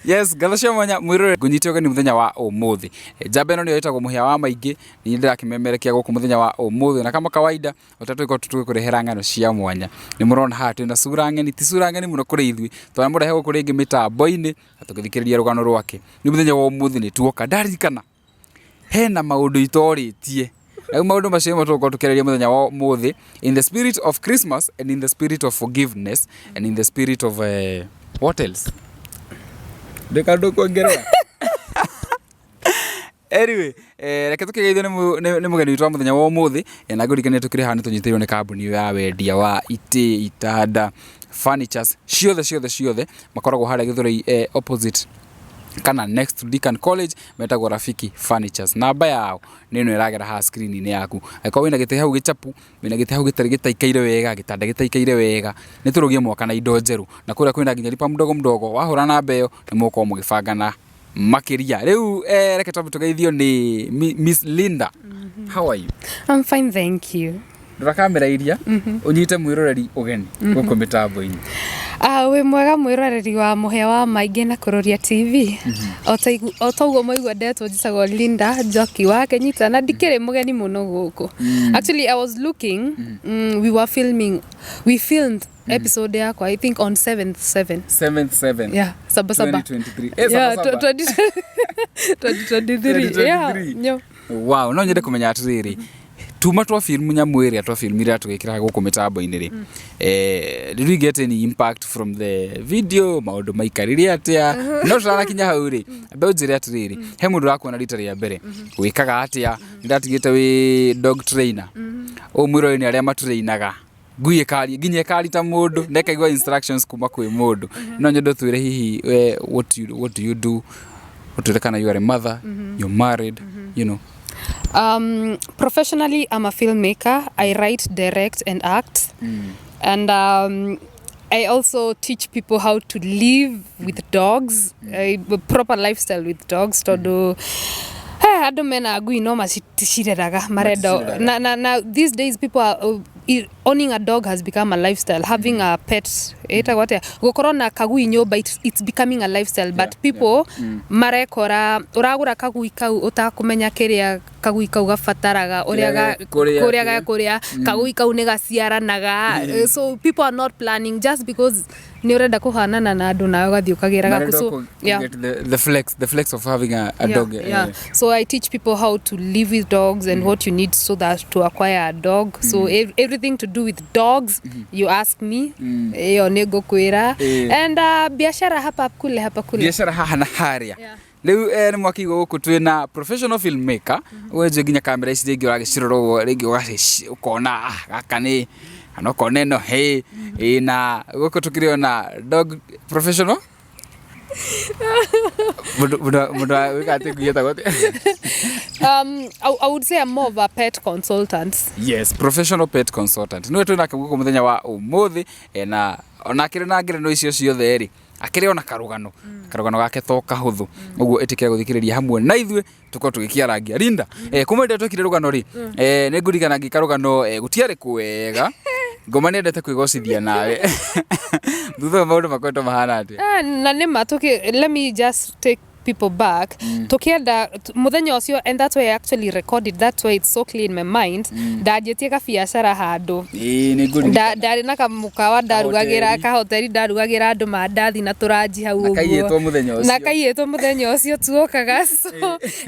Yes, gathasha mwanya mwirore gunyitioga ni muthenya wa umuthi. Jambe no yoitagwo muhia wa maingi, ni ndirakimemerekia guku muthenya wa umuthi na kama kawaida utatu iko tutukurehera ngano cia mwanya. Ni murona ha twina sura ngeni, ti sura ngeni muno kuri ithwi. Twana murehe guku ringi mitambo-ini atukithikiriria rugano rwake. Ni muthenya wa umuthi ni tuoka ndarikana. Hena maundu itoritie. Na maundu macio matuko tukereria muthenya wa umuthi in the spirit of Christmas and in the spirit of forgiveness and in the spirit of what else? Dekado kuongelea. Anyway, reke tukigeithio ni mugeni witwa muthenya wa umuthi na ngurikania tukiri hanu tunyitirirwo ni kambuni ya wendia wa ite itanda furnitures ciothe makoragwo haria Githurei opposite kana next to Deacon College metagwo Rafiki Furnitures. Namba yao nino iragera ha screen ni yaku. Aiko wina gite hau gichapu, wina gite hau gitari gitaikaire wega, gitanda gitaikaire wega. Niturugie mwaka na indo njeru. Na kuria kwina nginya lipa mdogo wahura na mbeo ni muko mugibangana makiria. Riu reke tugeithio ni Miss Linda. How are you? I'm fine, thank you. Ndura kamera iria unyite mwiroreri ugeni guku mitambo-ini. We mwega mwiroreri wa muhia wa maingi na kuroria TV. Otaugo moigwa ndetwo njicagwo Linda Joki wake nyita na ndikire mugeni muno guku. Actually I was looking, we filmed episode yakwa I think on 7/7. Yeah, Saba 2023. Yeah, 2023. Yeah. Wow, no nyende kumenya atiriri. Tuma twa film nyamwiri atwa film ira tugikira guku mitambo-ini ri. Did we get any impact from the video? Maundu maikariria atia? No turana kinya hau ri. Ambe unjire atiriri. He mundu rakuona rita ria mbere. Wikaga atia? Ndatigite wi dog trainer. Mwiro ni aria maturainaga. Nguye kari nginya kari ta mundu ndekaigwa instructions kuma kwi mundu. No nyondo twire hihi what do you do? Uturekana you are a mother, you're married, you know. Professionally, I'm a filmmaker. I write, direct, and act. And I also teach people how to live with dogs, a proper lifestyle with dogs. Todo ado mena agui no masireraga maredo. Now these days people are owning a dog has become a lifestyle. Having a pet, gokorona kagui nyoba, it's becoming a lifestyle. But people marekora uragura kagui kau utakumenya kiria kagui kau gafataraga uria kuria kagui kau ne gaciaranaga. So people are not planning just because ni urenda kuhanana na andu na gathio kagiraga kuso. Yeah, the flex of having a dog. Yeah. So I teach people how to live with dogs and what you need so that to acquire a dog. So everything to do with dogs, you ask me, yo nego kwira. And biashara hapa kule. Biashara hana haria. Leu ni mwaki guku twina professional filmmaker. Weje ginya kamera ici ringi uragicirorwo ringi ukona gakani ano koneno he na guku tukirio na dog professional. I would say I'm more of a pet consultant. Yes, professional pet consultant. Niwe twina kaguko muthenya wa umuthi na ona kire na ngire no icio ciothe ri akire ona karugano gake to kahuthu uguo etikira guthikiriria hamwe na ithwe tuko tugikiarangia Linda kumende twekire rugano ri ni ngurigana ngikarugano gutiare kuwega ngoma nendete kwigocithia nawe thutha maundu makwetwo mahana ati na nima let me just take people back tukienda muthenya ucio, and that's why I actually recorded, that's why it's so clear in my mind. Ndajetie ka biashara handu ni nguri ndari na kamukawa ndarugagira ka hoteli ndarugagira andu mandathi na turaji hau uguo nakaietwo muthenya ucio tuokaga. So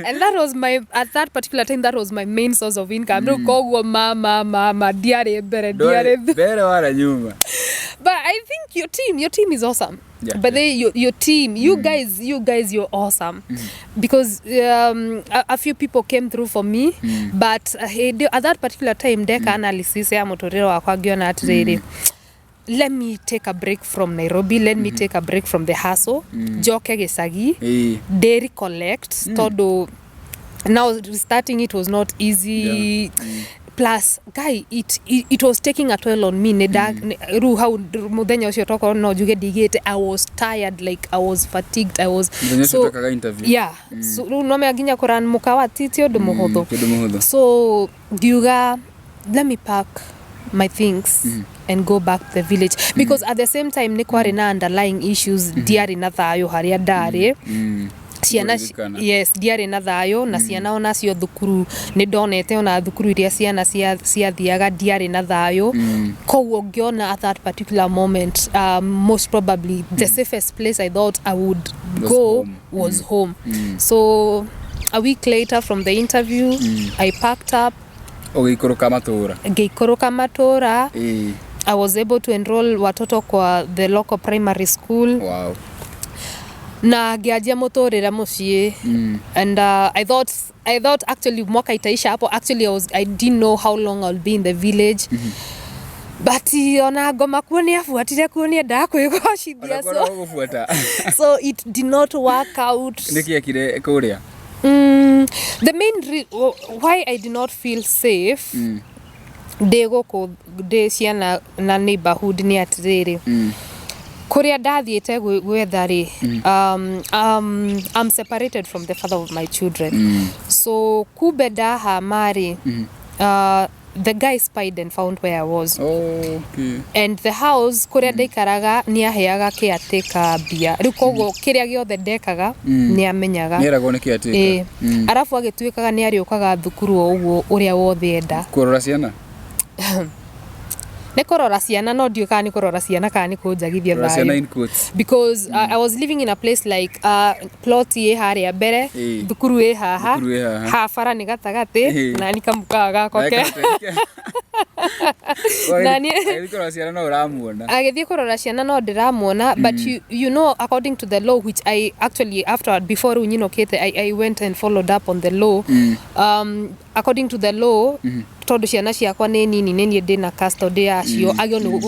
and that was at that particular time that was my main source of income. No koguo mama diare bere wara nyuma. But I think your team is awesome. Yeah, but your team, you guys, you're awesome. Because a few people came through for me, but at that particular time, deka analysis ya Muthuri wakwa giona atiriri. Let me take a break from Nairobi. Let me take a break from the hustle. Joke gesagi, dairy collect. Todo now starting it was not easy. Plus guy it was taking a toll on me. Ru how muthenya ucio toko no juge digete. I was tired, like I was fatigued. I was so yeah. So no me aginya kuran mukawa titio do muhotho. So diuga let me pack my things and go back to the village because at the same time nĩ kwarĩ na underlying issues diarĩ na thayũ harĩa ndarĩ ciana yes diarĩ na thayũ na ciana onacio thukuru nĩ ndonete ona thukuru iria ciana ciathiaga diarĩ na thayũ koguo ngĩona at that particular moment most probably the safest place I thought I would go was home. So a week later from the interview I packed up ngĩikũrũka matũra. I was able to enroll watoto kwa the local primary school. Wow. Na ngianjia mũtũrĩre mũciĩ and I thought actually mwaka itaisha hapo. Actually I didn't know how long I'll be in the village. But ona ngoma kuonia afuatire kuonia ndakwĩgoshithia so it did not work out. Nĩkĩekire kũrĩa? The main why I did not feel safe ndĩ ciana na neighborhood nĩ atĩrĩrĩ kuria ndathiĩte gwetha rĩ I'm separated from the father of my children. So kumbe ndahama rĩ the guy spied and found where I was. Okay. And the house kuria ndaikaraga nĩ aheaga caretaker mbia rĩu koguo kĩrĩa gĩothe ndekaga nĩ amenyaga nĩeragwo nĩ caretaker. Arafu agĩtuĩkaga nĩ arĩũkaga thukuru o ũguo ũrĩa wothe enda kũrora ciana nĩ kũrora ciana no ndiũĩ kana nĩ kũrora ciana kana nĩ kũnjagithia thayũ because I was living in a place like plot ĩ harĩa mbere thukuru ĩ haha ha bara nĩ gatagatĩ na nĩ kamukaga gakoke agĩthiĩ kũrora ciana no ndĩramuona but you know according to the law which I actually before rĩu nyinokĩte I went and followed up on the law. According to the law tondũ ciana ciakwa nĩ nini nĩ niĩ ndĩna custody yacio agio nĩ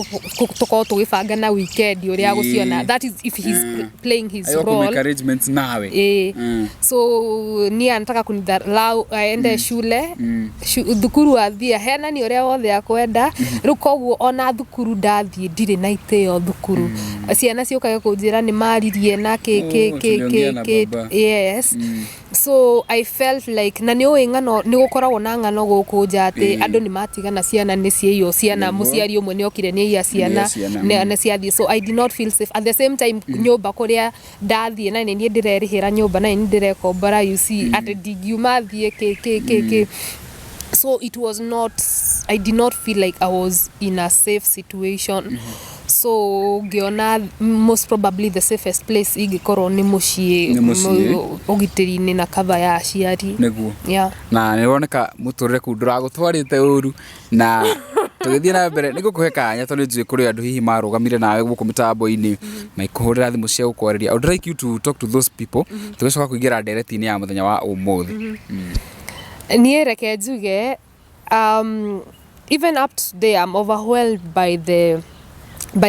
tũkorwo tũgĩbanga na weekend ũrĩa agũciona that is if he's playing his role arrangements nawe so niĩ anataka kunidharau aende shule thukuru athia hena ni ũrĩa wothe akwenda rĩu koguo ona thukuru ndathiĩ ndirĩ na itĩo thukuru ciana ciũkaga kũnjĩra nĩ maririe na yes. So I felt like na nĩ ũĩ ng'ano nĩ gũkoragwo na ng'ano gũkũ nja atĩ andũ nĩ matigana ciana nĩ ciĩyo ciana mũciari ũmwe nĩ okire nĩ iya ciana nĩ ciathiĩ so I did not feel safe at the same time nyũmba kũrĩa ndathiĩ na nĩ niĩ ndĩrerĩhĩra nyũmba na nĩ ndĩrekombora you see atĩ ndingiuma thiĩ so it was not I did not feel like I was in a safe situation. So ngiona most probably the safest place ingĩkorwo nĩ mũciĩ ũgitĩri-inĩ na cover ya aciari nĩguo na nĩroneka mũtũrĩre kũu ndũragũtwarĩte ũru na tũgĩthiĩ na mbere nĩngũkũhe kanya tondũ nĩnjũĩ kũrĩ andũ hihi marũgamire nawe gũkũ mĩtambo-inĩ na ikũhũrĩra thimũ cia gũkwarĩria. I would like you to talk to those people tũgĩcoka kũingĩra ndereti-inĩ ya mũthenya wa ũmũthĩ. Niĩ reke njuge even up to today I'm overwhelmed by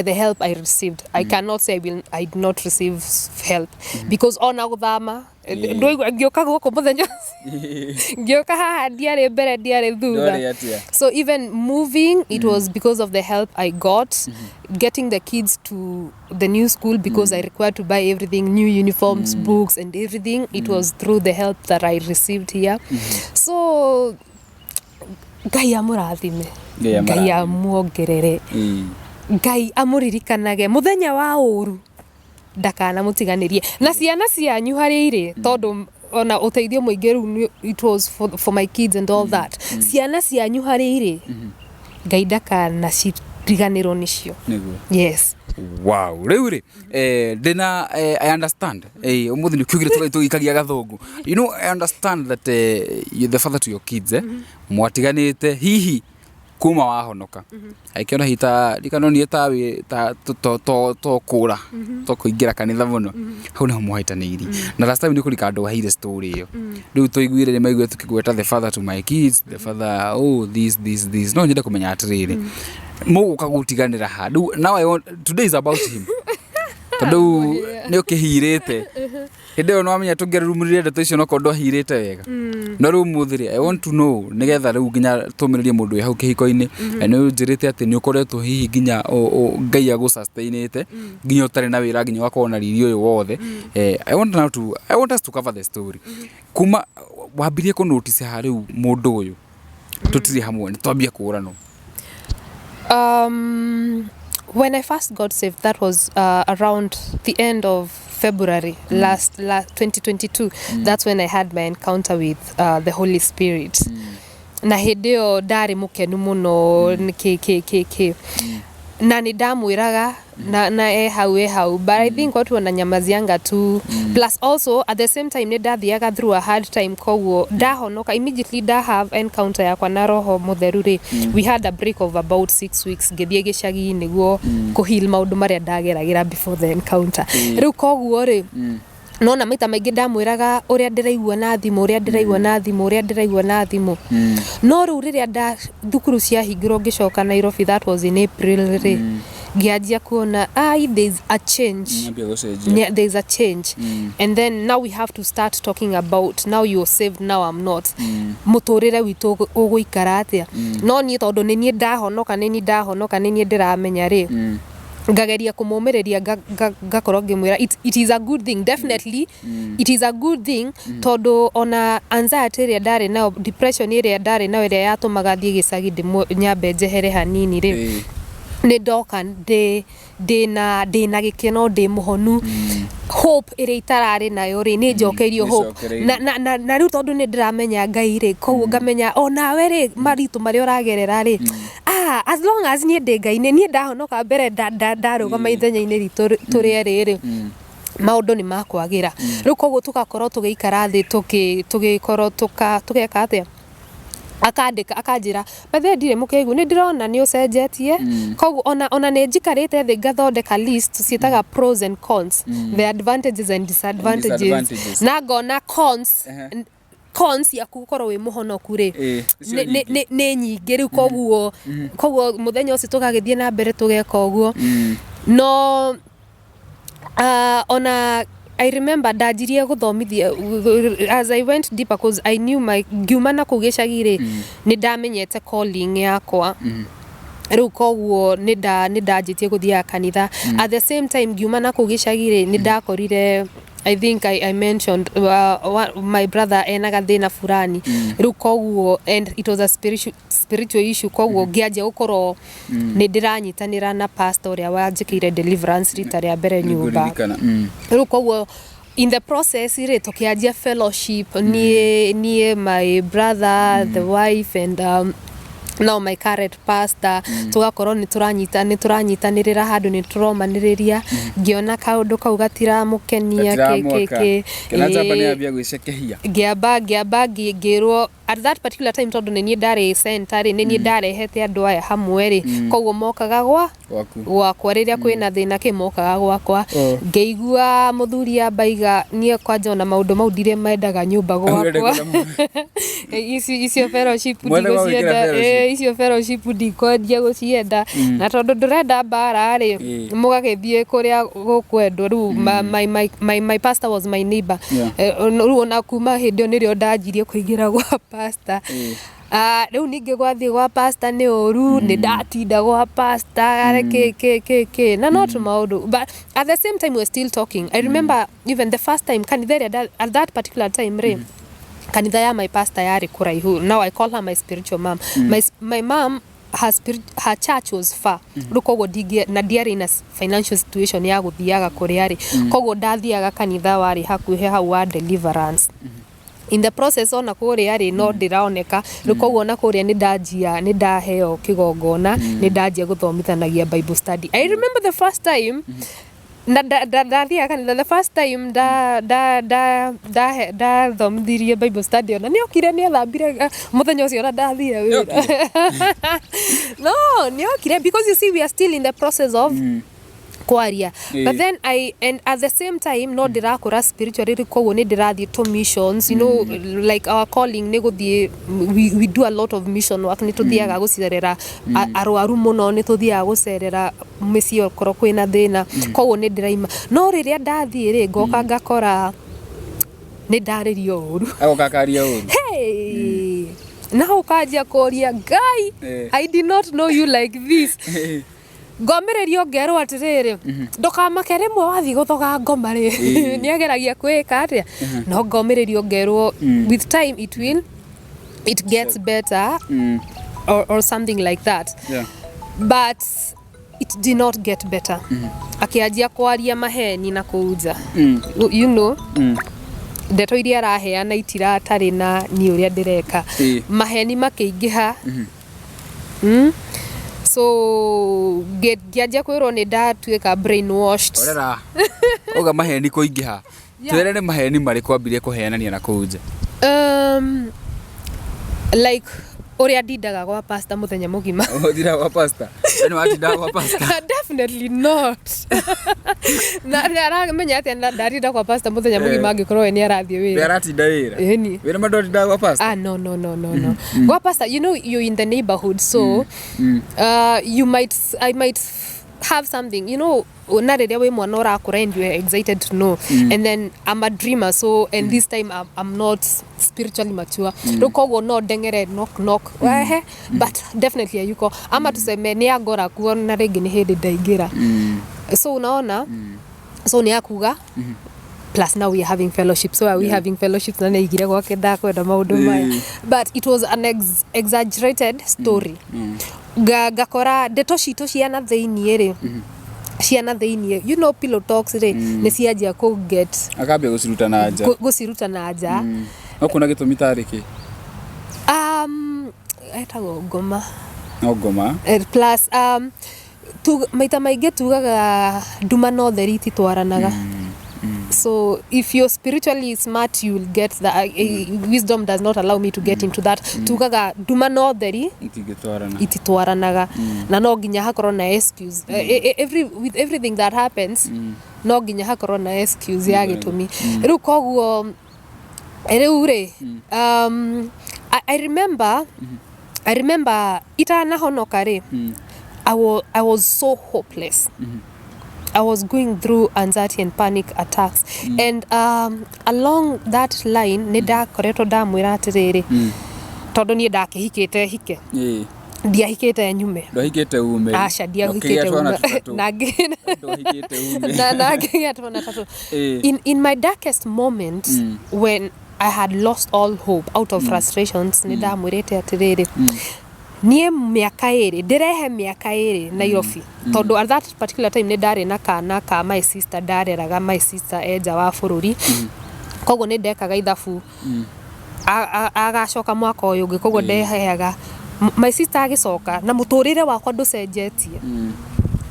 the help I received. I cannot say I did not receive help because ona gũthama ngĩũka gũkũ mũthenya ngĩũka haha ndiarĩ mbere ndiarĩ thutha so even moving it was because of the help I got getting the kids to the new school because I required to buy everything new uniforms books and everything it was through the help that I received here. So Ngai amũrathime Ngai amuongerere Ngai amũririkanage mũthenya wa ũru ndakana mũtiganĩrie na ciana cianyu harĩa irĩ tondũ ona ũteithio mũingĩ rĩu it was for my kids and all that ciana cianyu harĩa irĩ Ngai ndakana ciriganĩrwo nĩcio yes. Wow, rĩu rĩ ndĩna I understand ũmũthĩ nĩũkiugire tũgĩikagia gathũngũ you know I understand that you're the father to your kids mwatiganĩte hihi kuma wahonoka aikiona hita ndikanonie tawe to kũra to kũingĩra kanitha mũno hau nĩho mũhaitanĩiri na last time nĩ kũrika andũ waheire story ĩyo rĩu tũiguire nĩ maigua tũkĩgweta the father to my kids the father this no nyenda kũmenya atĩrĩrĩ mũgũka gũtiganĩra ha now today is about him tondũ nĩ ũkĩhirĩte hĩndĩ ĩyo nĩwamenya tũngĩrumĩrire ndeto icio no kondo ahirĩte wega no rĩu mũthĩ I want to know nĩgetha rĩu nginya tũmĩrĩrie mũndũ ũyũ hau kĩhiko-inĩ nĩ njĩrĩte atĩ nĩ ũkoretwo hihi nginya Ngai agũsustainĩte nginya ũtarĩ na wĩra nginya wakorwo na riri ũyũ wothe I want us to cover the story kuma wambirie kũ notice ha rĩu mũndũ ũyũ tũtirĩ hamwe nĩ twambia kũũranwo When I first got saved, that was around the end of February last 2022. That's when I had my encounter with the Holy Spirit. Na hĩndĩ ndarĩ mũkenu mũno na nĩ ndamwĩraga na hau but I think watu wananyamazianga tu plus also at the same time nĩ ndathiaga through a hard time koguo ndahonoka immediately have encounter yakwa na roho mutheru we had a break of about 6 weeks ngĩthiĩ gĩcagi nĩguo kũheal maũndũ marĩa ndageragira before the encounter rĩu koguo no na maita maingĩ ndamwĩraga ũrĩa ndĩraigua na thimũ no rĩu rĩrĩa thukuru ciahingirwo ngĩcoka Nairobi that was in April ngĩanjia kuona there's a change there's a change and then now we have to start talking about now you're saved now I'm not mũtũrĩre witũ ũgũikara atĩa no niĩ tondũ nĩ niĩ ndahonoka nĩ niĩ ndĩramenya ngageria kumumereria gakorwo ngimwira it is a good thing definitely it is a good thing todo ona anxiety ĩrĩa ndarĩ nayo depression ĩrĩa ndarĩ nayo ĩrĩa yatũmaga thiĩ gĩcagi nyambe njehere hanini nĩ ndoka ndĩna gĩkeno ndĩ mũhonu hope ĩrĩa itararĩ nayo nĩ njokerio hope na rĩu tondũ nĩ ndĩramenya Ngai koguo ngamenya nawe maritũ marĩa ũragerera as long as niĩ ndĩ Ngai niĩ ndahonoka mbere ndarũgama ithenya-inĩ ritũ tũrĩ maũndũ nĩ makwagĩra rĩu koguo tũgakorwo tũgĩikara thĩ tũgĩkorwo tũgeka atĩa akanjĩra bethe ndirĩ mũkĩigu nĩ ndĩrona nĩ ũcenjetie koguo ona nĩ njikarĩte thĩ ngathondeka list ciĩtaga pros and cons the advantages and disadvantages na ngona cons ya gukorwo wi muhonoku nĩ nyingĩ rĩu koguo muthenya ũcio tũgagĩthiĩ na mbere tũgeka ũguo no ona I remember ndajirie guthomithia as I went deeper because I knew ngiuma na kugĩcagi nĩ ndamenyete calling yakwa rĩu koguo nĩ ndanjĩtie gũthiaga kanitha at the same time ngiuma na kugĩcagi nĩ ndakorire I think I mentioned my brother enaga thĩna fulani rĩu koguo and it was a spiritual issue koguo ngĩanjia gũkorwo nĩ ndĩranyitanĩra na pastor ũrĩa wanjĩkĩire deliverance rita rĩa mbere nyũmba rĩu koguo in the process tũkĩanjia fellowship niĩ my brother the wife and now my current pastor tugakorwo nĩ tũranyitanĩrĩra handũ nĩ tũromanĩrĩria ngĩona kaũndũ kau gatiramũkenia ngĩamba ngĩrwo at that particular time tondũ nĩ niĩ ndarĩ center nĩ niĩ ndarehete andũ aya hamwe koguo mokaga gwakwa rĩrĩa kwĩna thĩna mokaga gwakwa ngĩigua Muthuri ambaiga niĩ kwanja ona maũndũ mau ndirĩ mendaga nyũmba gwakwa icio fellowship icio fellowship ndikwendia gũcienda na tondũ ndũrenda mbara mũgagĩthiĩ kũrĩa gũkwendwo rĩu my pastor was my neighbor rĩu ona kuma hĩndĩ ĩyo nĩrĩo ndanjirie kũingĩra gwa pastor rĩu ningĩ gwathiĩ gwa pastor nĩ ũru nĩ ndatinda gwa pastor na not maũndũ but at the same time we were still talking I remember even the first time kanitha at that particular time kanitha ya my pastor yarĩ kũraihu now I call her my spiritual mom my mom her church was far koguo na ndiarĩ in a financial situation ya gũthiaga kũrĩa koguo ndathiaga kanitha warĩ hakuhĩ hau wa deliverance in the process ona kũrĩa no ndĩraoneka koguo na kũrĩa nĩ ndaheo kĩgongona nĩ ndanjia gũthomithanagia Bible study I remember the first time ndathiaga kanitha the first time ndathomithirie Bible study ona nĩokire nĩethambire mũthenya ũcio ona ndathire wĩra no nĩokire because you see we are still in the process of kwaria but then and at the same time no ndirakũra spiritually koguo nĩ ndĩrathiĩ to missions you know like our calling nĩ gũthiĩ we do a lot of mission work nĩ tũthiaga gũcerera arwaru mũno nĩ tũthiaga gũcerera mĩciĩ okorwo kwĩna thĩna koguo nĩ ndĩraima no rĩrĩa ndathiĩ ngoka ngakora nĩ ndarĩrio ũru agũkakaria ũru na ũkanjia kũria Ngai I did not know you like this ngomererio ngerwo atĩrĩrĩ ndokamake rĩmwe wathiĩ gũthoga ngoma nĩageragia kwĩka atĩa no ngomererio ngerwo with time it gets better or something like that but it did not get better. Akianjia kwaria maheni na kuuja. You know. Ndeto iria araheana itiratarĩ na ni uria ndireka. Maheni makĩingĩha. So ngianjia kwĩrwo nĩ ndatuĩka brainwashed. Orera. Oga maheni kũingĩha. Twere nĩ maheni marĩ kwambirie kũheanania na kuuja. Like uria ndindaga gwa pastor muthenya mugima. Ndindaga gwa pastor. Nĩ watindaga gwa pastor? Definitely not. Na aramenya atĩ ndarinda gwa pastor muthenya mugima angĩkorwo ni arathie wĩra. Nĩ aratinda wĩra. Eni. Wĩra mandũ gwa pastor? No. Gwa pastor, you know, you're in the neighborhood, so I might have something, you know, na rĩrĩa wĩ mwana ũrakũra and you're excited to know, and then I'm a dreamer, so and this time I'm not spiritually mature. Koguo no ndengere knock but definitely ayuko ama tuseme nĩ agora kuona rĩngĩ nĩ hĩndĩ ndaingĩra. So unaona, so nĩ akuga plus now we are having fellowship, so are we having fellowship na naigire gwa kenda kwenda maũndũ maya, but it was an exaggerated story. Gakora ndeto citũ ciana thĩinĩ rĩ, ciana thĩinĩ, you know, pillow talks rĩ nĩ cianjia ku get akambia guciruta na nja no kuna gĩtũmi tarĩ kĩ? Etagwo ngoma. Ngoma. Plus maita maingĩ tugaga nduma no theri ititwaranaga. So if you're spiritually smart, you'll get that. Wisdom does not allow me to get into that. Tugaga nduma no theri ititwaranaga. Na no nginya hakorwo na excuse. With everything that happens, no nginya hakorwo na excuse ya gĩtũmi. Rĩu koguo rĩu rĩ, I remember itanahonoka rĩ, I was so hopeless. I was going through anxiety and panic attacks. And along that line, nĩ ndakoretwo ndamwĩra atĩrĩrĩ, tondũ niĩ ndakĩhikĩte hike. Ndiahikĩte nyume. Ndahikĩte ume. Aca ndiahikĩte ume. Na ngĩgĩa twana tatũ. In my darkest moments, when I had lost all hope out of frustrations, nĩ ndamwĩrĩte atĩrĩrĩ, niĩ mĩaka ĩrĩ ndirehe mĩaka ĩrĩ Nairobi, tondũ at that particular time nĩ ndarĩ na kana ka my sister, ndareraga my sister enja wa bũrũri, koguo nĩ ndekaga ithabu agacoka mwaka ũyũ ũngĩ, koguo ndeheaga my sister agĩcoka na mũtũrĩre wakwa ndũcenjetie.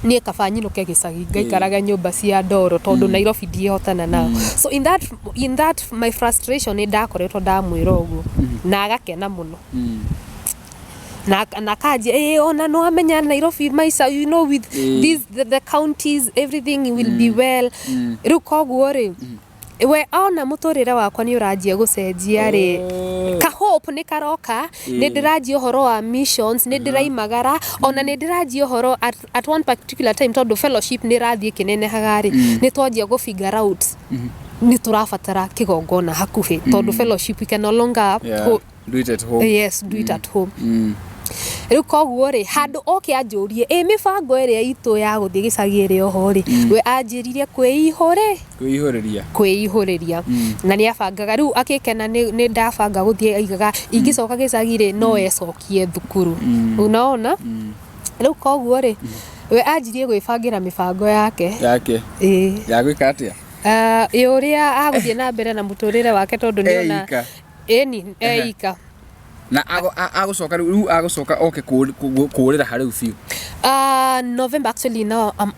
Niĩ kaba nyinũke gĩcagi ngaikaraga nyũmba cia ndoro tondũ Nairobi ndiehotana nao. So in that my frustration nĩ ndakoretwo ndamwĩra ũguo na agakena mũno. Na kaji ona no amenya Nairobi maisa, you know, with these the counties, everything will be well. Rĩu koguo rĩ, we ona mũtũrĩre wakwa nĩ ũranjia gũcenjia rĩ, ka hope nĩ karoka, nĩ ndĩranjia ũhoro wa missions, nĩ ndĩraimagara, ona nĩ ndĩranjia ũhoro at one particular time, tondũ fellowship nĩ rathiĩ kĩnenehaga rĩ, nĩ twanjia go figure out nĩ tũrabatara kĩgongona hakuhĩ, tondũ fellowship we can no longer do it at home. Yes, do it at home. Rĩu koguo rĩ, handũ oke anjũrie mĩbango ĩrĩa itũ ya gũthiĩ gĩcagi ĩrĩ oho rĩ, we anjĩrire kwĩihũrĩria na nĩ abangaga. Rĩu akĩkena nĩ ndabanga gũthiĩ, aigaga ingĩcoka gĩcagi rĩ no ecokie thukuru. Unaona? Rĩu koguo rĩ, we anjirie gwĩbangĩra mĩbango yake ya gwĩka atĩa? Ũrĩa agũthiĩ na mbere na mũtũrĩre wake, tondũ nĩona eika. Na agũcoka rĩu agũcoka oke kũrĩra harĩ biũ. November, actually now I'm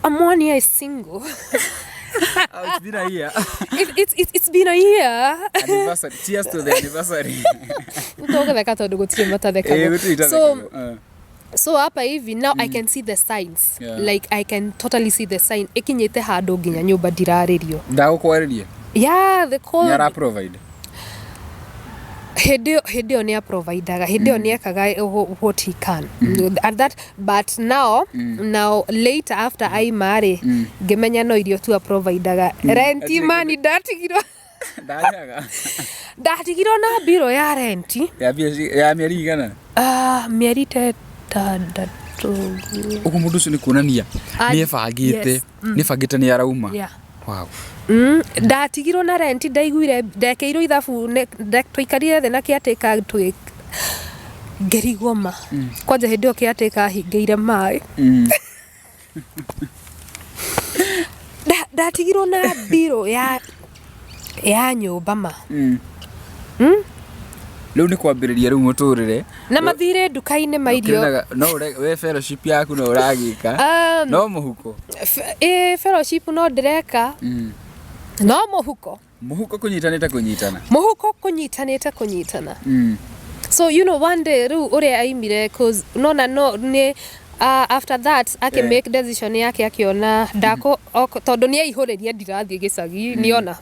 1 year single. It's been a year. It's been a year. Anniversary. Cheers to the anniversary. Tũgũtheka tondũ gũtirĩ matatheka. So hapa hivi now I can see the signs. Like I can totally see the sign. Ikinyite handũ nginya nyũmba ndirarĩrio. Ndagũkwarĩria? Yeah, the call. Nĩ ara provide. Hĩndĩ ĩyo nĩ aprovidaga, hĩndĩ ĩyo nĩ ekaga what he can at that, but now later after I marry, ngĩmenya no irio tu aprovidaga. Renti mani ndatigirwo na biro ya renti ya mĩeri igana? Mĩeri ũguo mũndũ ũcio nĩ kuonania nĩ ebangĩte nĩ arauma. Wow. Ndatigirwo na renti, ndaiguire ndekeirwo ithabu, tũikarire thĩ na kĩatĩka ngerigoma kwanja hindi o kiateka hingeire mai ndatigirwo na biro ya nyumba ma Riu ni kwambiriria riu muturire na mathire nduka-ini mairio no we fellowship yaku no uragika no muhuko fellowship no ndireka no muhuko muhuko kunyitanite so you know one day riu uri aimire cause no ni after that ake make decision yake akiona ndako tondu ni aihuriria ndirathie gicagi niona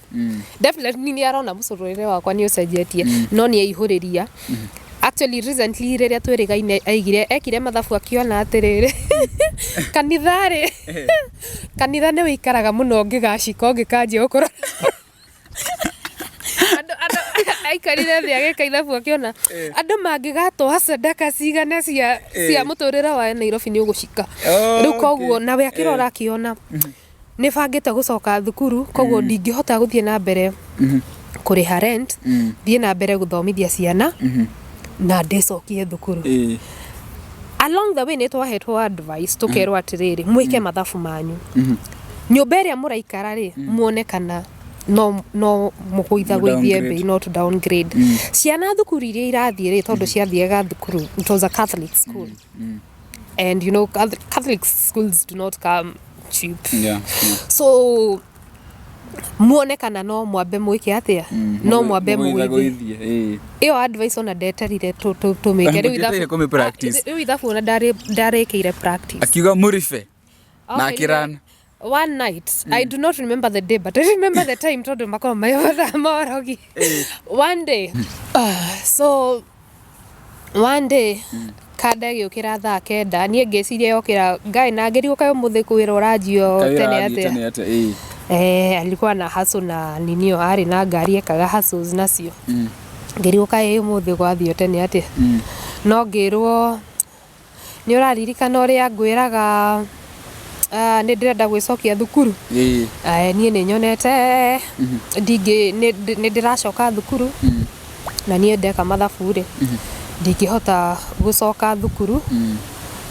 definitely ni arona musururire wakwa ni ucenjetie no ni aihuriria actually recently riria twirigaine aigire ekire mathabu akiona atiriri kanitha ni wikaraga muno ngigacika ngikanjia ukora aikarire thia gika ithabu akiona andu mangigatwa sadaka cigana cia muturire wa Nairobi ni ugucika riu koguo nawe akirora akiona ni bangite gucoka thukuru koguo ndingihota guthie na mbere kuriha rent thie na mbere guthomithia ciana na ndecokie thukuru along the way ni twahetwo advice tukerwo atiriri mwike mathabu manyu nyumba iria muraikara ri muone kana no mukuitha gwithie bei not downgrade ciana thukuru iria irathie ri tondu ciathiega thukuru it was a Catholic school and you know Catholic schools do not come cheap so muone kana no mwambe mwike atia no mwambe mwithie iyo advice ona ndeterire tumike riu ithabu ona ndarekeire practice akiuga murife na kirana one night I do not remember the day but I remember the time tondu makoma mayotha morogi one day so one day kada giukira thaa kenda nie ngeciria yokira ngai na ngeri ukayo muthi kwira urajio tene atia alikuwa na haso na ninio ari na ngari ekaga hasos nacio ngeri ukayo muthi gwathio tene atia no ngirwo ni uraririkana uria ngwiraga ni ndirenda gwicokia thukuru nie ni nyonete ndingi ni ndiracoka thukuru na nie ndeka mathabu ri ndingihota gucoka thukuru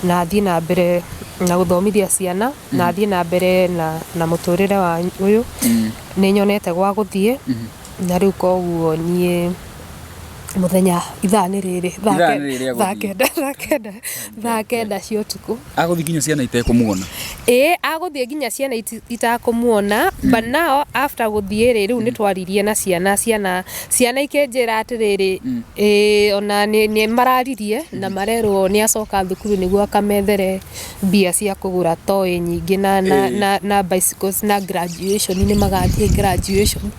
na thie na mbere na guthomithia ciana na thie na mbere na muturire wa uyu ni nyonete gwa guthie na riu koguo nie muthenya ithani riri thaa kenda cia utuku aguthie nginya ciana itekumuona aguthie nginya ciana itakumuona but now after guthie riu ni twaririe na ciana ikenjira atiriri ona ni mararirie na marerwo ni acoka thukuru niguo akamethere mbia cia kugura toy nyingi na bicycles na graduation ni magathie graduation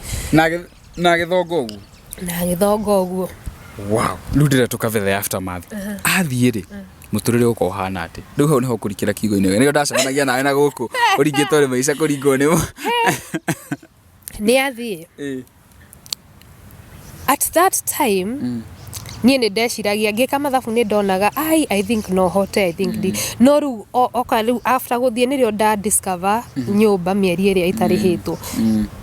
na githongo uguo wow ludira tukave the aftermath athie ri muturire uko hana ati riu hau niho kurikira kigo-ini niyo ndacemanagia nawe na guku uringitwo ri maica kuringwo ni athie at that time nie ni ndeciragia ngika mathabu ni ndonaga I think no hote I think no ru oka ru after guthie nirio nda discover nyumba mieri iria itarihitwo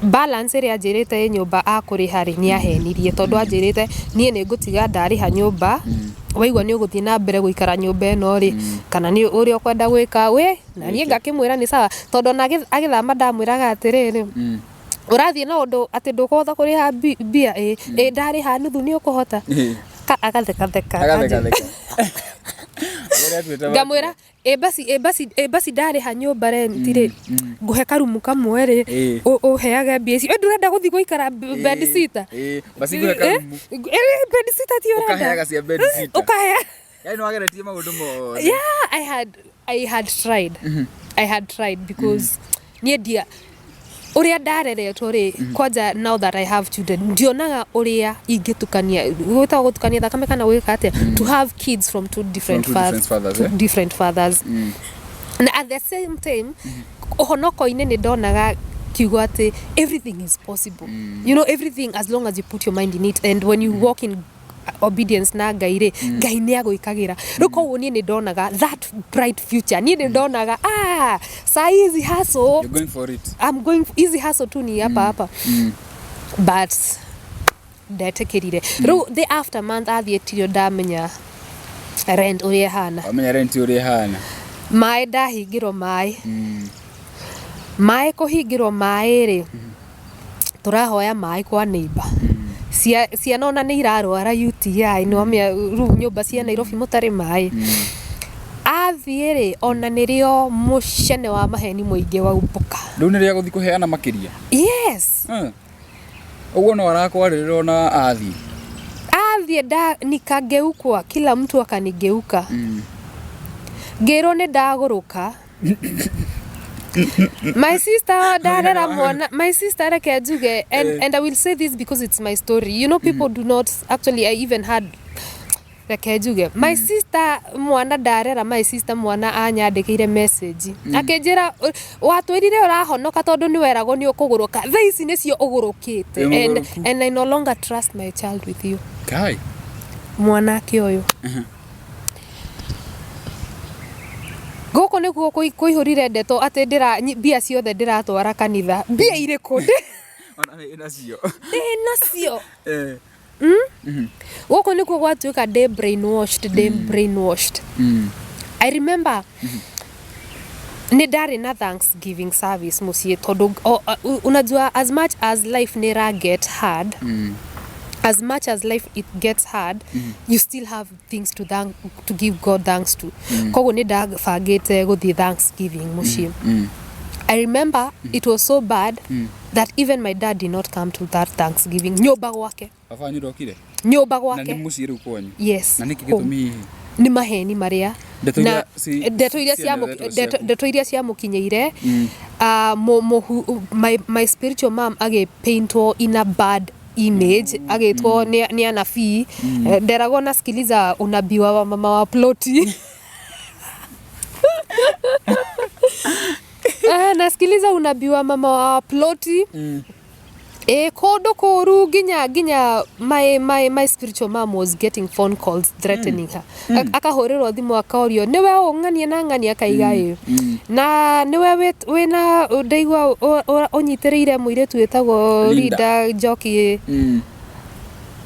balance iria njirite nyumba akuriha ri ni ahenirie tondu anjirite nie ni ngutiga ndariha nyumba waigwa ni uguthie na mbere guikara nyumba eno ri kana ni uri okwenda gwika we na nie ngakimwira ni sawa tondu na agithama ndamwiraga atiriri urathie na undu ati ndukuhota kuriha bia ndariha nuthu ni ukuhota agatheka ngamwira basi ndariha nyumba rentire nguhe karumu kamwe ri uheage mbia icio ndurenda guthii guikara bed sitter basi nguhe karumu bed sitter ti urenda ukaheaga cia bed sitter ukahea yani wageretie maundu mo yeah I had tried because nie dia uria ndareretwo ri kwanja now that I have children ndionaga uria ingitukania gwita gutukania thakame kana gwika atia to have kids from two different fathers and at the same time uhonoko-ini ni ndonaga kiugo ati everything is possible you know everything as long as you put your mind in it and when you walk in obedience na ngai ri ngai ni aguikagira ruko woni ni ndonaga that bright future ni ndonaga sa easy hustle you're going for it I'm going easy hustle tu ni hapa but ndetekirire ru the aftermath athietirio ndamenya rent uria hana amenya rent uria hana mai ndahingirwo mai kuhingirwo mai ri turahoya mai kwa neighbor ciana ona nĩ irarwara UTI no amenya rĩu nyũmba cia Nairobi mũtarĩ mai athiĩ rĩ ona nĩrĩo mũcene wa maheni mũingĩ waumbuka rĩu nĩrĩa gũthiĩ kũheana makĩria yes ũguo no arakwarĩrĩra ona athiĩ nikageukwa kila mtu akanigeuka ngĩrwo nĩ ndagũrũka my sister darera mwana my sister reke njuge and I will say this because it's my story, you know, people do not actually, I even had reke njuge my sister mwana darera my sister mwana anyandĩkĩire message akĩnjĩra watwĩrire ũrahonoka tondũ nĩ weragwo nĩ ũkũgũrũka thaa ici nĩcio ũgũrũkĩte and I no longer trust my child with you kai mwanake ũyũ gũkũ nĩguo kũihũrire ndeto atĩ mbia ciothe ndĩratwara kanitha mbia irĩkũ ona nacio gũkũ nĩkuo gwatuĩka ndĩ brainwashed I remember nĩ ndarĩ na Thanksgiving service mũciĩ tondũ unajua as much as life nĩra get hard as much as life it gets hard you still have things to give God thanks to koguo nĩ ndabangĩte gũthiĩ Thanksgiving mũciĩ I remember it was so bad that even my dad did not come to that Thanksgiving nyũmba gwake nyũmba gwake na nĩ mũciĩ rĩu kwanyu yes na nĩkĩ gĩtũmi nĩ maheni marĩa na ndeto iria ciamũkinyĩire my spiritual mom paintwo in a bad image agĩtwo nĩ anabii nderagwo nasikiliza unabii wa mama wa ploti nasikiliza unabii wa mama wa ploti kodo koru ginya my spiritual mom was getting phone calls threatening her akahorerwo thimu akaorio niwe ung'anie na ng'ania kaiga na niwe wena ndaigwa unyitĩrĩire mũirĩtu wĩtagwo Linda Njoki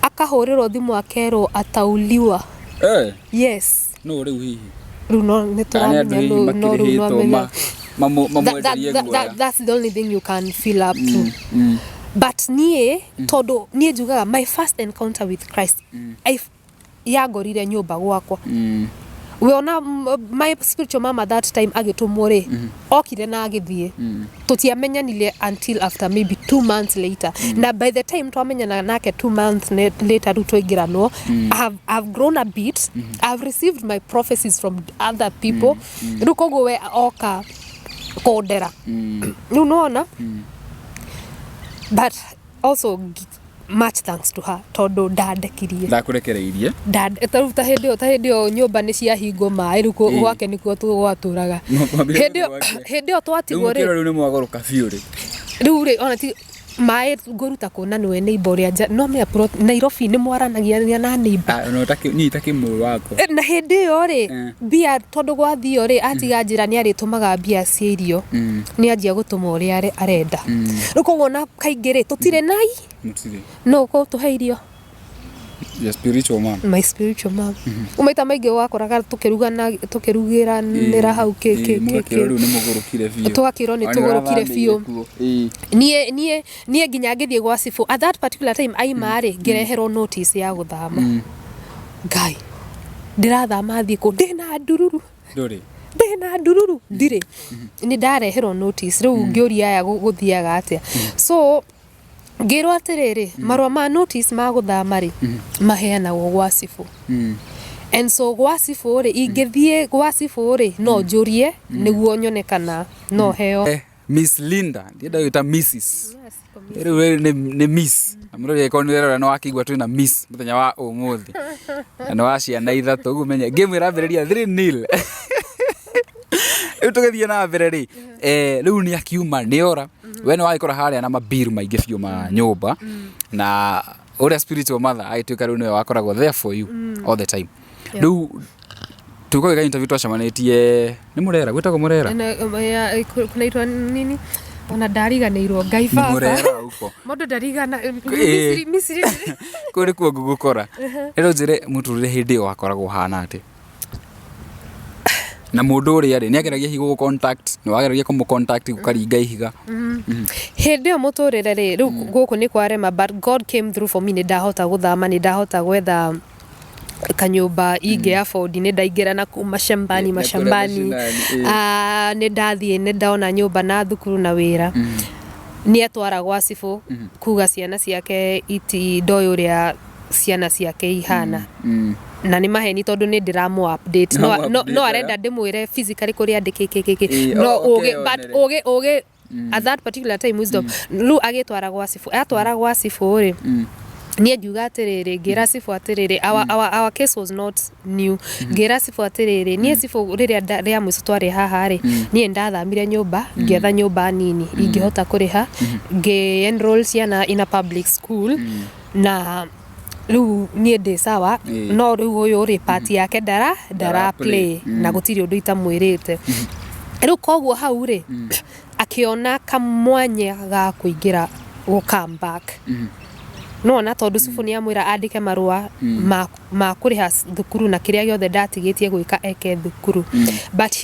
akahorerwo thimu akerwo atauliwa yes no rĩu hihi rĩu no nĩtũramenya no rĩu no that's the only thing you can fill up to but nie todo nie njugaga my first encounter with Christ yagorire nyũmba gwakwa we ona my spiritual mama that time agĩtũmwo rĩ okire na agĩthiĩ tũtiamenyanire until after maybe 2 months later na by the time twamenyana nake 2 months later rĩu twaingĩranwo I've grown a bit I've received my prophecies from other people rĩu koguo we oka kũndera rĩu nona but also much thanks to her tondu ndandekirie ndakurekereirie ta hĩndĩ ĩyo nyũmba nĩ ciahingwo maĩ rĩu gwake nĩkuo twatũraga hĩndĩ ĩyo twatigwo rĩu nĩ mwagũrũka biũ rĩu rĩ ona ti maĩ ngũruta kuona nĩwe neighbor ũrĩa no mea Nairobi nĩ mwaranagia na neighbor no takĩmũĩ wako na hĩndĩ ĩyo rĩ mbia tondu gwathio rĩ atiga njĩra nĩ arĩtũmaga mbia cia irio nĩ anjia gũtũma ũrĩa arenda rĩu koguo na kaingĩ rĩ tũtirĩ nai no ko tũhe irio your spiritual mom my spiritual mom umaita maingĩ wakoraga tukĩrugĩranĩra hau twakĩrwo nĩ tũgũrũkire biũ niĩ nginya ngĩthiĩ gwa cibũ at that particular time aimarĩ ngĩreherwo notice ya gũthama ngai ndĩrathama thiĩ kũ ndĩna ndururu ndirĩ nĩ ndareherwo notice rĩu ngĩũria aya gũthiaga atĩa so ngĩrwo atĩrĩrĩ marũa ma notice ma gũthama rĩ maheanagwo gwa cibũ and so gwa cibũ rĩ ingĩthiĩ gwa cibũ rĩ no njũrie nĩguo nyone kana no heo Miss Linda ndienda gwĩta Mrs rĩu nĩ Miss na mũrori ĩkorwo nĩ rero no wakĩigua twĩna Miss mũthenya wa ũmũthĩ na nĩ wa ciana ithatũ ũguo menya game ĩrambĩrĩria 3-0 rĩu tũgĩthiĩ na mbere rĩ rĩu nĩ akiuma nĩ ora we nĩ wagĩkora harĩa na mabiru maingĩ biũ ma nyũmba na ũrĩa spiritual mother agĩtuĩka rĩu nĩwe wakoragwo there for you all the time rĩu tũgĩka interview twacemanĩtie nĩ mũrera gwĩtagwo mũrera kunaitwa nini ona ndariganĩirwo Ngai baba mũrera uko mũndũ ndarigana Misiri kũrĩ kuo ngũgũkora rĩu njĩre Muthuri hĩndĩ ĩyo wakoragwo hana atĩ na mundu uri ari ni ageragia higo contact ni wageragia kumu contact gukaringa ihiga hindi yo muturire ri riu guku ni kwarema but God came through for me ni ndahota guthama ni ndahota gwetha kanyumba inge afford ni ndaingira na kuma mashambani ni ndathie ni ndaona nyumba na thukuru na wira ni atwara gwa cibu kuga ciana ciake iti ndoi uria ciana ciake ihana na ni maheni tondu ni ndiramu update no arenda ndimwire physically kuria ndikikikiki no oge but oge at that particular time wisdom lu agitwara gwa cibu atwara gwa cibu ri nie ngiuga atiriri ngira cibu atiriri our case was not new ngira cibu atiriri nie cibu riria mwico twari haha ri nie ndathamire nyumba ngetha nyumba nini ingihota kuriha nge enroll ciana in a public school na riu nie ndi sawa no riu uyu ri party yake ndara play na gutiri undu itamwirite riu koguo hau ri akiona kamwanya ga kuingira go come back no na tondu cibu ni amwira andike marua ma kuriha thukuru na kiria giothe ndatigitie gwika eke thukuru but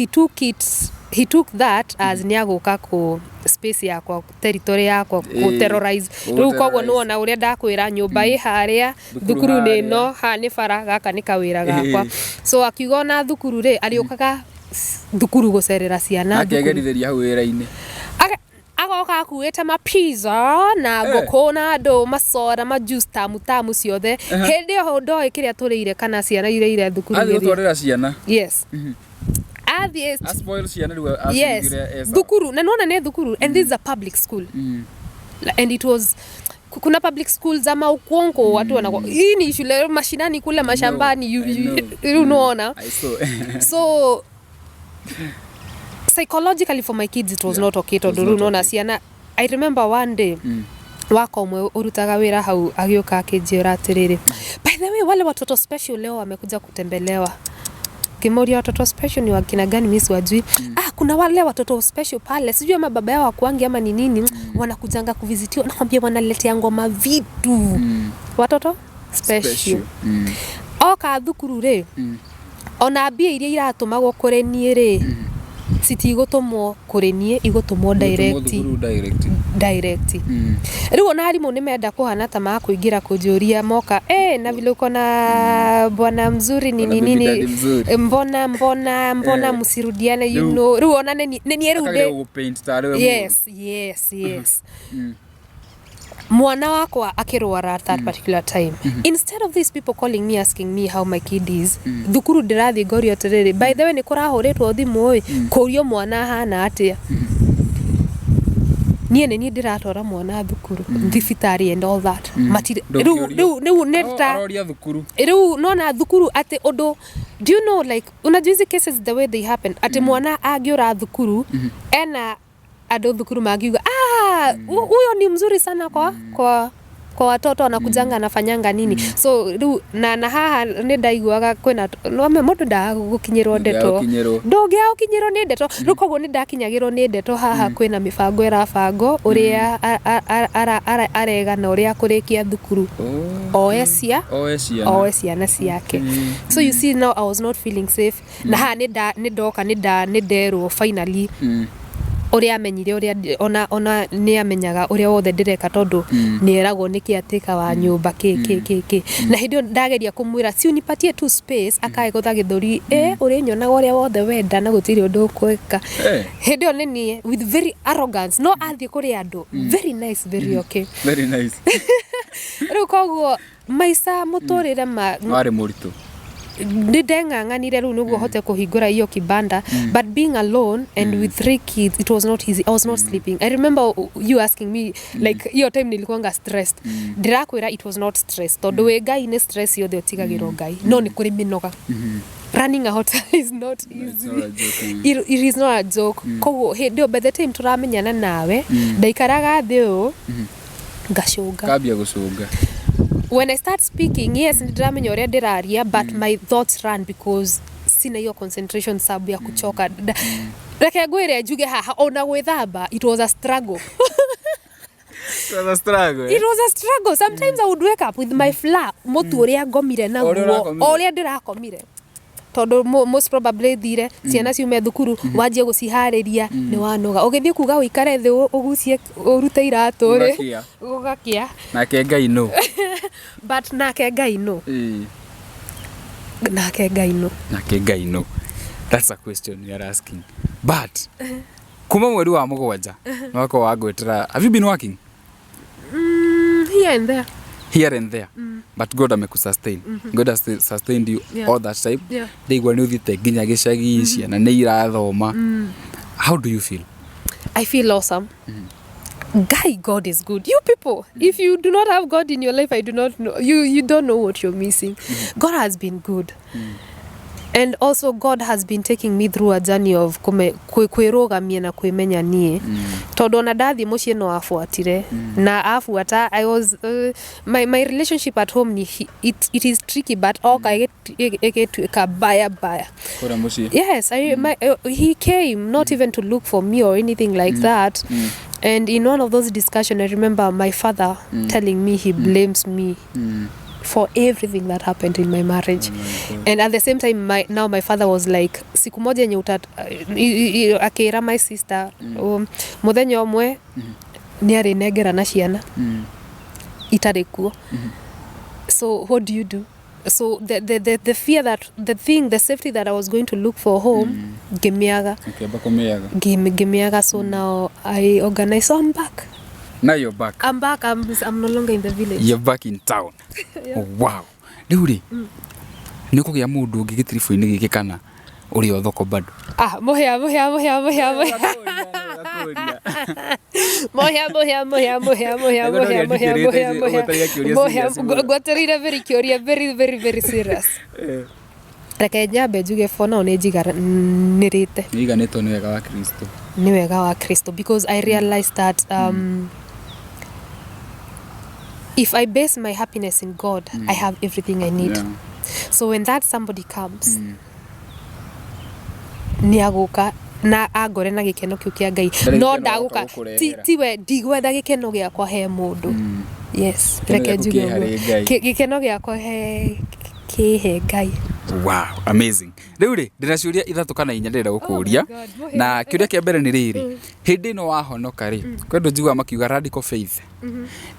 he took that as ni aguka ku space yakwa territory yakwa ku terrorize riu koguo nuona uria ndakwira nyumba i haria thukuru ni no ha ni bara gaka ni kawira gakwa so akiuga na thukuru ri ariukaga thukuru gucerera ciana akegerithiria hau wira-ini agoka akuite ma pizza na ngoko na andu masoda ma juice tamu ciothe hindi ho ndoi kiria turire kana ciana ireire thukuru athi gutwarira ciana yes spoil ciana riu yes thukuru na nona ne thukuru and this is a public school and it was kuna public schools za maukongo watu wanako hii ni shule mashinani kule mashambani you unaona so psychologically for my kids it was not okay to do no na ciana I remember one day wako umwe urutaga wira hau agioka akijira atiriri by the way wale watoto special leo wamekuja kutembelewa Kimoria watoto special ni wakina gani mimi siwajui kuna wale watoto special pale sijui ama baba yao wakwangi ama ni nini wanakujanga kuvizitiwa nakwambia wanaletea ngoma vitu watoto special oka thukuru ri ona mbia iria iratumagwo kuri nie ri citigotomwo kuri nie igotomwo direct riu ona arimu ni menda kuhana ta ma kuingira kujuria moka na vile uko na bwana mzuri ni nini mbona msirudiane you know riu ona ni rude yes mwana wakwa akirwara at that particular time instead of these people calling me asking me how my kid is thukuru ndirathi gorio tiriri by the way ni kurahuritwo thimu oi kurio mwana hana atia nie ndiratora mwana thukuru thibitari and all that riu neta aroria thukuru riu nona thukuru ati undu do you know like unajua hizi cases the way they happen ati mwana agiura thukuru ena ado thukuru magiuga huyo ni mzuri sana kwa watoto anakujanga anafanyanga nini so na haha ni ndaiguaga kwena no mundu ndagukinyirwo ndeto ndogia ukinyirwo ni ndeto rukogo ni ndakinyagirwo ni ndeto haha kwena mibango irabango uria arega na uria kurikia thukuru oesia na ciake so you see now I was not feeling safe na haha ni ndoka ni nderwo finally uria amenyire uria ona ni amenyaga uria wothe ndireka tondu ni eragwo niki atika wa nyumba ke na hindio ndageria kumwira si unipatie tu space akae gutha githuri uri nyonaga uria wothe wenda na gutiri undu kweka hindio ni with very arrogance no athie kuri andu very nice very okay very nice rukogo maisa muturire wari muritu ndeng'ang'anire riu niguo hote kuhingura hiyo kibanda but being alone and with 3 kids it was not easy I was not sleeping I remember you asking me like hiyo time nilikuwa stressed ndirakwira it was not stress tondu we guy ni stress yothe utigagiro guy no ni kuri minoga running a hotel is not easy it is not a joke koguo hindio by the time turamenyana nawe ndaikaraga thio ngacunga kabia gucunga when I start speaking yes ndramenya uria ndiraria but my thoughts run because sina hiyo concentration sababu ya kuchoka reke ngwire njuge haha ona gwithamba it was a struggle it was a struggle sometimes I would wake up with my flat mutu uria ngomire na guo uria ndirakomire tondu most probably thire ciana ciume thukuru wanjie gucihariria ni wanoga ugithie kuga uikare thi ugucie urute iratu ri ugakia nake Ngai no but nake Ngai no nake Ngai no that's a question you are asking but kuma mweri wa mugwanja wako wagwetera have you been working here and there but God amekusustain God has sustained you all that time ndigwa ni uthite nginya gicagi ciana ni irathoma how do you feel? I feel awesome. Guy, God is good. You people, if you do not have God in your life, I do not know. You don't know what you're missing. God has been good. And also God has been taking me through a journey of kwirogamia na kwimenya nie. Tondu na dathi mucie no afuatire na afuata I was my relationship at home it is tricky but I get baya. Yes, he came not even to look for me or anything like that. And in one of those discussions I remember my father telling me he blames me for everything that happened in my marriage. And at the same time my father was like siku moja yenye akira my sister muthenya omwe ni ari negera na ciana itari kuo. So what do you do? So the fear that the safety that I was going to look for home gemiaga. So now I organize, so I'm back. Now you're back. I'm back. I'm no longer in the village. You're back in town. Oh, wow. Riuri. Niko ya mundu ngigitirifu-ini giki kana uri o thoko bado. Mohia. Gwaterire very curious, very serious. Reke nyambe njuge for now njiganirite. Njiganito ni wega wa Kristo. Ni wega wa Kristo because I realized that if I base my happiness in God, I have everything I need. So when that somebody comes, ni aguka na agore na gikeno kiu kia Ngai no ndaguka tiwe ndigwetha gikeno giakwa he mundu. Yes, reke njuge gikeno giakwa he kihe Ngai. Wow, amazing. Riuri ndiraciuria ithatu kana inya ndira gukuria na kiuria kia mbere ni riri hindi no wahonoka ri kwendo njigwa makiuga radical faith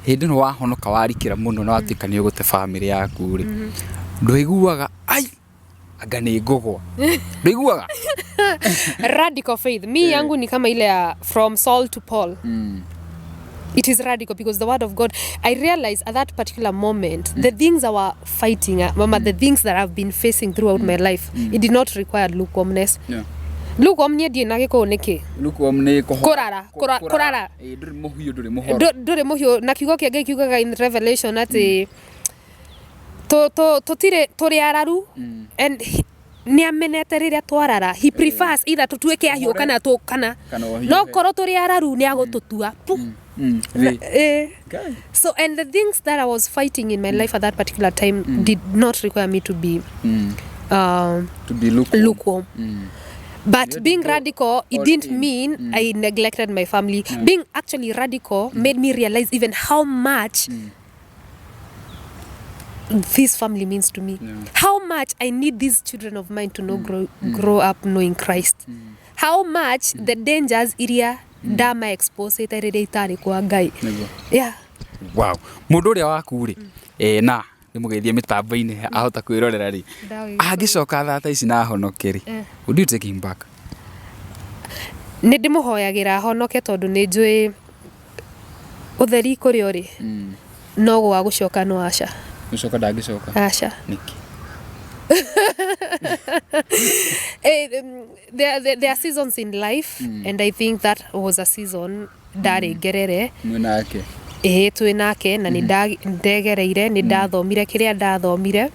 hindi no wahonoka warikira muno na watika ni ugute family yaku ri nduiguaga anga ni ngogwa nduiguaga radical faith me yangu ni kama ile ya from Saul to Paul. It is radical because the word of God, I realized at that particular moment, the things I was fighting, the things that I've been facing throughout my life, it did not require lukewarmness. Lukewarm ni ndi nagiko niki. Lukewarm ni kurara. Nduri muhio na kiugo kia Ngai kiugaga in Revelation ati turi araru and ni amenete riria twarara. He prefers either tutueke ahio kana tukana. No koro turi araru ni agututua. So and the things that I was fighting in my life at that particular time did not require me to be lukewarm. But being radical, it didn't mean I neglected my family. Being actually radical made me realize even how much this family means to me. How much I need these children of mine to grow up knowing Christ. How much the dangers iria dama expose itarire itari kwa Ngai. Yeah. Wow. Mundu uria waku ri na ni mugeithie mitambo-ini ahota kwirorera ri agicoka thata ici na honokeri. Would you take him back? Ni ndimuhoyagira honoke tondu ni njui utheri kuri ori no gwa gucoka no aca. Gucoka ndagicoka. Aca. Niki? There are seasons in life and I think that was a season ndarī ngerere mwinake twinake na ni ndegereire ni ndathomire kiria ndathomire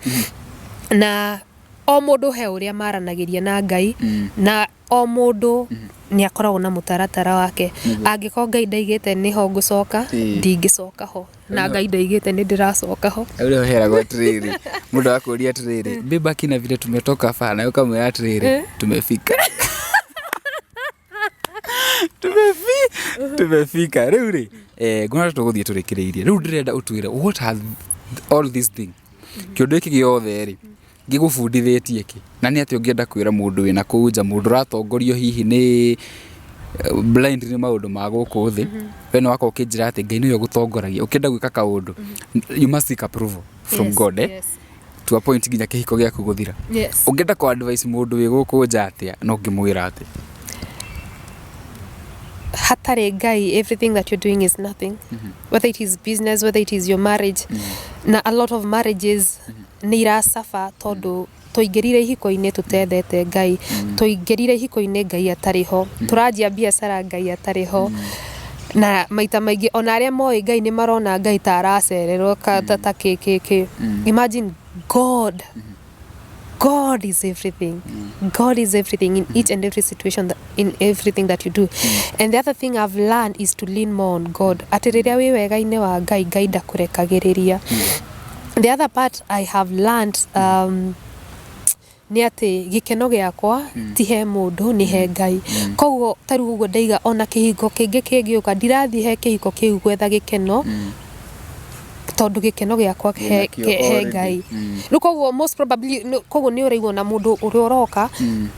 na o mundu he uria maranagiria na Ngai na o mundu ni akoragwo na mutaratara wake angiko Ngai ndaigite niho ngucoka ndingicoka ho na Ngai ndaigite ni ndiracoka ho ule heragwo atiriri mundu akuria atiriri bibaki na vile tumetoka fana yo kama atiriri tumefika tumefika riuri ngona tuguthie turikireirie riu ndirenda utwire what has all this thing kiondu iki giothe ri ngigubundithĩtie ki na nĩ atĩ ũngĩenda kwĩra mũndũ wĩna kũu nja mũndũ ratongorio hihi nĩ blind nĩ maũndũ ma gũkũ thĩ we no wako ũkĩnjĩra atĩ Ngai nĩwe ũgũtongoragia ũkĩenda gwĩka kaũndũ you must seek approval from God to a point nginya kĩhiko gĩaku gũthira ũngĩenda kũ advice mũndũ wĩ gũkũ nja atĩa no ngĩmwĩra atĩ hatarĩ Ngai everything that you're doing is nothing whether it is business whether it is your marriage na a lot of marriages nĩ irasafa tondũ toingĩrire ihiko-inĩ tutethete Ngai toingĩrire ihiko-inĩ Ngai atarĩ ho tũranjia biacara Ngai atarĩ ho na maita maingĩ ona arĩa moĩ Ngai nĩ marona Ngai ta aracererwo ta kĩkĩkĩ imagine God is everything. God is everything in each and every situation, in everything that you do. And the other thing I've learned is to lean more on God. Atĩ rĩrĩa wĩ wega-inĩ wa Ngai, Ngai ndakũrekagĩrĩria. The other part I have learned nĩ atĩ gĩkeno gĩakwa ti he mũndũ nĩ he Ngai. Koguo tarĩu ũguo ndaiga ona kĩhiko kĩngĩ kĩngĩũka ndirathiĩ he kĩhiko kĩu gwetha gĩkeno tondũ gĩkeno gĩakwa he Ngai. Rĩu koguo most probably koguo nĩ ũraigua na mũndũ ũrĩa ũroka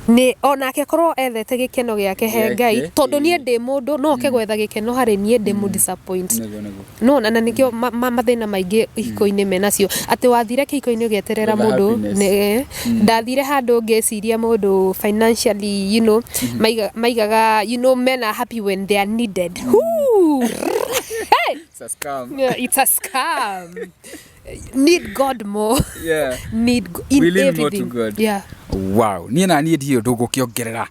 nĩ onake korwo ethete gĩkeno gĩake he Ngai tondũ niĩ ndĩ mũndũ no oke gwetha gĩkeno harĩ niĩ ndĩ mũ disappoint no na nĩkĩo mathĩna maingĩ ihiko-inĩ menacio atĩ wathire kĩhiko-inĩ ũgĩeterera mũndũ ndathire handũ ngeciria mũndũ financially you know maigaga you know men are happy when they are needed. It's a scam. Yeah, it's a scam. Need God more. Yeah. Need in we lean everything. More to God. Yeah. Wow. Niĩ na niĩ ndio ndũgũkĩongerera.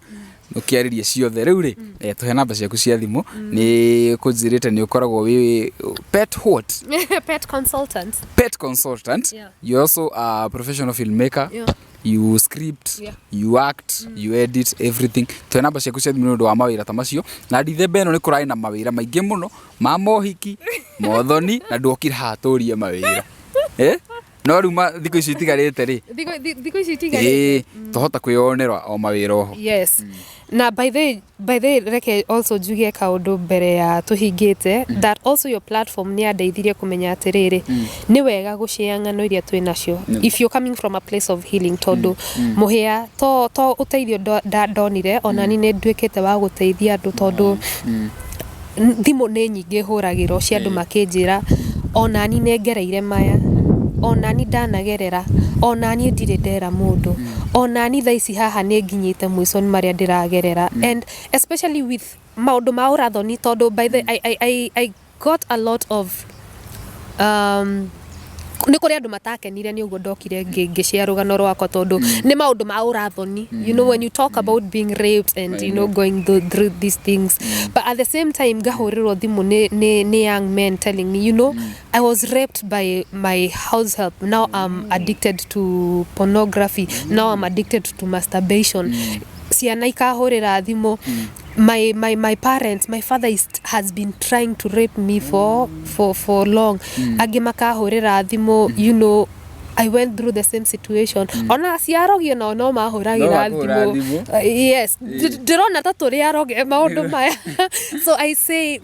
Ũkĩarĩria ciothe rĩu rĩ tũhe namba ciaku cia thimũ nĩ kũnjĩrĩte nĩ ũkoragwo wĩ pet what? Pet consultant. Pet consultant. Yeah. You're also a professional filmmaker. Yeah. You script, you act, you edit everything. Tũhe namba ciaku cia thimũ nĩ ũndũ wa mawĩra ta macio na ndithemba ĩno nĩ kũrarĩ na mawĩra maingĩ mũno ma mohiki mothoni na ndokire haha tũrie mawĩra no rĩu thikũ ici itigarĩte rĩ thikũ ici itigarĩte tũhota kwĩyonera o mawĩra oho. Yes. Na by the way reke also njuge kaũndũ mbere ya tũhingĩte that also your platform nĩ andeithirie kũmenya atĩrĩrĩ nĩ wega gũshare ng'ano iria twĩ nacio if you're coming from a place of healing tondũ mũhĩa to ũteithio ndonire ona ni nĩ nduĩkĩte wa gũteithia andũ tondũ thimũ nĩ nyingĩ hũragĩrwo cia andũ makĩnjĩra ona ni nĩ ngereire maya ona ni ndanagerera ona ni ndirĩ ndera mũndũ ona ni thaa ici haha nĩ nginyĩte mũico nĩ marĩa ndĩragerera and especially with maũndũ ma ũrathoni tondũ by the I got a lot of nĩ kũrĩ andũ matakenire nĩ ũguo ndokire ngĩshare rũgano rwakwa tondũ nĩ maũndũ ma ũrathoni you know when you talk about being raped and you know going through these things but at the same time ngahũrĩrwo thimũ nĩ young men telling me you know I was raped by my house help now I'm addicted to pornography now I'm addicted to masturbation ciana ikahũrĩra thimũ my parents my father has been trying to rape me for long angĩ makahũrĩra thimũ you know I went through the same situation ona ciarogio no mahũragĩra thimũ yes ndĩrona ta tũrĩ aroge maũndũ maya so I say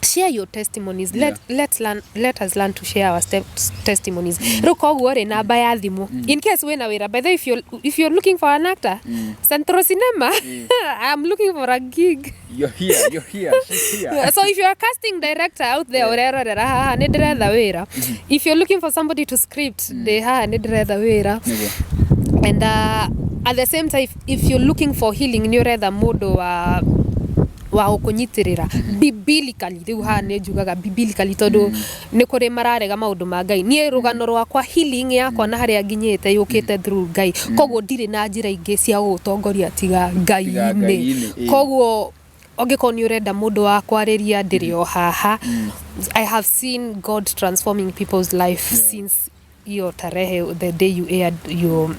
share your testimonies. Let us learn to share our testimonies. Rĩu koguo rĩ namba ya thimũ in case wĩna wĩra by the way if you're looking for an actor Central Cinema I'm looking for a gig. You're here she's here. So if you're a casting director out there urerorera haha nĩ ndĩretha wĩra if you're looking for somebody to script ndĩ haha nĩ ndĩretha wĩra and at the same time if you're looking for healing nĩ ũretha mũndũ wa gũkũnyitĩrĩra biblically rĩu haha nĩ njugaga biblically tondũ nĩ kũrĩ mararega maũndũ ma Ngai niĩ rũgano rwakwa healing yakwa na harĩa nginyĩte yũkĩte through Ngai koguo ndirĩ na njĩra ingĩ cia gũtongoria tiga Ngai-inĩ koguo ongĩkorwo nĩ ũrenda mũndũ wa kwarĩria ndĩrĩ o haha I have seen God transforming people's life since your tarehe the day you aired your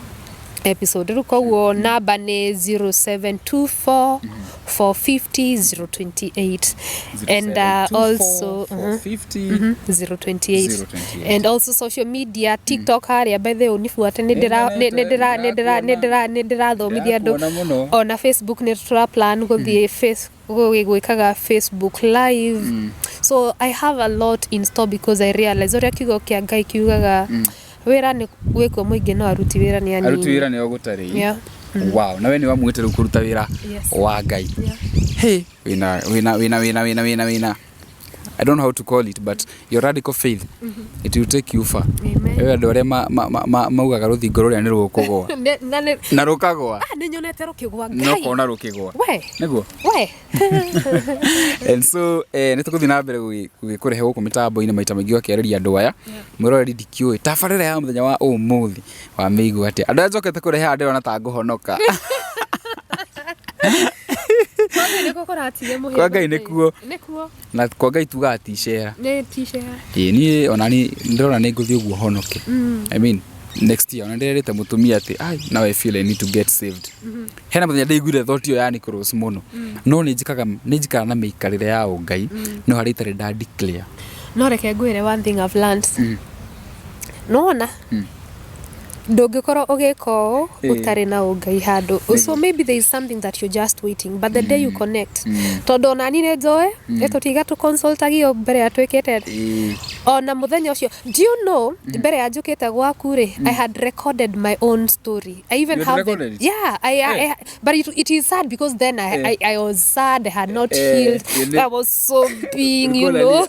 episode. Rĩu koguo namba nĩ 0724 450 028 and also 028 and also social media TikTok harĩa by the way unifuate nĩ ndĩrathomithia andũ ona Facebook nĩ tũra plan gũthiĩ gwĩkaga Facebook live so I have a lot in store because I realize ũrĩa kiugo kĩa Ngai kiugaga wira ni wiko muingi no aruti wira ni anini. Aruti wira ni ogutari. Yeah. Wow, na we ni wamwete kuruta wira wa Ngai. Hey, wina. I don't know how to call it, but your radical faith, it will take you far. Amen. Wewe ndore maugaga ruthingo ruria ni rukugwa. Na rukagwa. Ni nyonete rukigwa Ngai. No kona rukigwa. We. Niguo. We. And so ni tukuthi na mbere gukurihe guku mitambo-ini maita maingi wakiariria andu aya mwiroreri ndikiui tabarira ya muthenya wa umuthi wa miigu ati andu ajokete kurihe andu na ta nguhonoka. Kwa Ngai nikuo. Na kwa Ngai tuga atishera. Ne tishera. Ni onani ndona ni nguthi uguo honoke. I mean next year onandirete mutumia ati now I feel I need to get saved. Hena muthenya ndaiguire thought iyo yani cross muno. No ni njikaga na miikarire ya Ngai no hari tare nda declare. No reke ngwire one thing I've learned. Nona. Ndungikoro ugiko utari na Ngai handu. So maybe there is something that you're just waiting, but the day you connect todo nani ne joe etutiga tu consultagio mbere atwikete ona muthenya ucio. Do you know mbere ajukite gwaku ri I had recorded my own story. I even have it. Yeah, I but it is sad because then I was sad. I had not healed. I was sobbing, you know.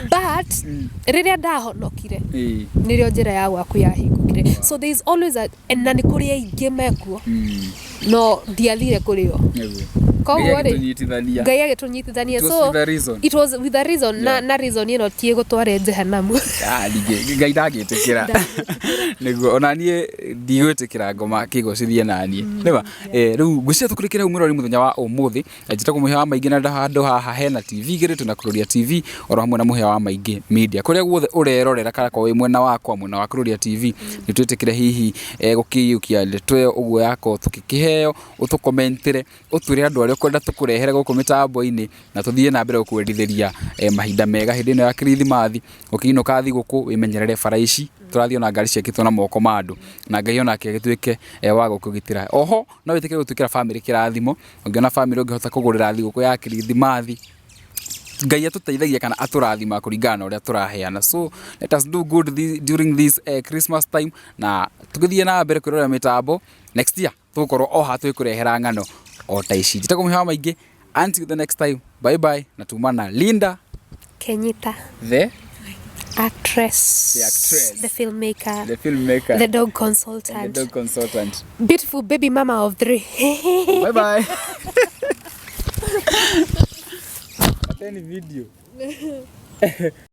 But riria ndahonokire nirio njira ya gwaku yahingukire. So there is always a na ni kuri aingi mekuo no ndiathire kurio koguo ri Ngai agitunyitithania. So it was with a reason. Na reason you know tie gutware jehanamu. Ngai ndagitikira niguo onanie ndigwitikira ngoma kigocithie nanie niba riu ngwicia tukurikire umurori muthenya wa umuthi njitagwo muhia wa maingi na ndahandu haha hena TV gire tunakururia TV oro hamwe na muhia wa maingi media kuria guothe urerorera kana kwa mwena wakwa mwena wa kururia TV nitwitikire hihi gukiyukia letwe uguo yako tukikiheo utukomentire utwire andu aria kwenda tukurehere guku mitambo-ini na tuthie na mbere gukwendithiria mahinda mega hindi ino ya Kirithimathi ukiinuka thi guku wimenyerere bara ici turathio na ngari ciakitwo na moko ma andu na Ngai ona akigituike wa gukugitira. Oho no witike gutukira family kirathimo ungiona family ungihota kugurira thi guku ya Kirithimathi Ngai atuteithagia kana aturathima kuringana uria turaheana. So let us do good during this Christmas time na tugithie na mbere kwirora mitambo next year tukorwo oha twikurehera ngano o ta ici njitagwo muhia maingi. Until the next time, bye bye. Natumana Linda Kenyita, the actress, the filmmaker, the dog consultant, beautiful baby mama of 3. Bye bye. Ateni video.